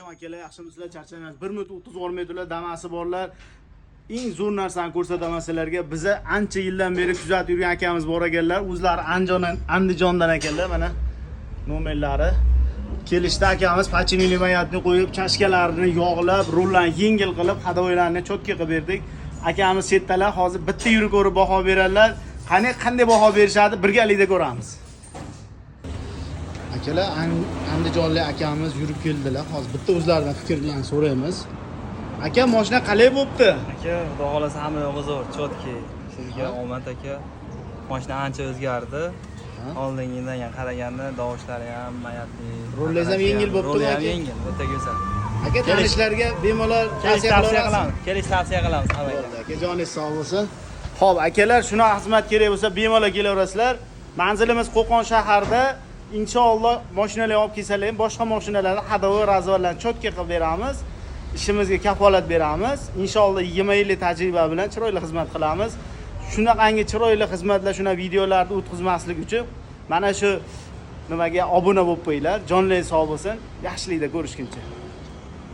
akalar, yaxshimisizlar? Charchamaysiz. 1 minut 30 o'rmaydilar, damasi borlar. Eng zo'r narsani ko'rsataman sizlarga. Biza ancha yildan beri kuzatib yurgan akamiz bor ekanlar. O'zlari Andijondan ekanlar. Mana nomerlari. Kelishda akamiz pachinini mayatni qo'yib, chashkalarini yog'lab, rullarni yengil qilib, hadoylarni cho'tka qilib berdik. Akamiz chetdalar, hozir bitta yurib ko'rib baho beradilar. Qanday baho berishadi, birgalikda ko'ramiz. Akalar, Andijonlik akamiz yurib keldilar. Hozir bitta o'zlaridan fikrlarini so'raymiz. Aka, mashina qalay bo'pti? Aka, xudo xolasa hamma yo'g'i zo'r, chotki. Sizga omad aka. Mashina ancha o'zgardi. Oldingidan qaraganda davoshlari ham, mayatli. Rollar ham yengil bo'ptimi aka? Yengil, o'ta go'zal. Aka, tanishlarga bemalol tavsiya qilamiz. Kelish tavsiya qilamiz hammaga. Aka, joningiz sog' bo'lsin. Xo'p, akalar, shunaqa xizmat kerak bo'lsa, bemalol kelaverasizlar. Manzilimiz Qo'qon shahrida. Inshaalloh mashinalar olib kelsalar, boshqa mashinalarni hadovoy razvallarni cho'tka qilib beramiz. Ishimizga kafolat beramiz. Inshaalloh 20 yillik tajriba bilan chiroyli xizmat qilamiz. Shunaqangi chiroyli xizmatlar, shuna videolarni o'tkazmaslik uchun mana shu nimaga obuna bo'lib qo'yinglar. Jonlaringiz sog' bo'lsin. Yaxshilikda ko'rishguncha.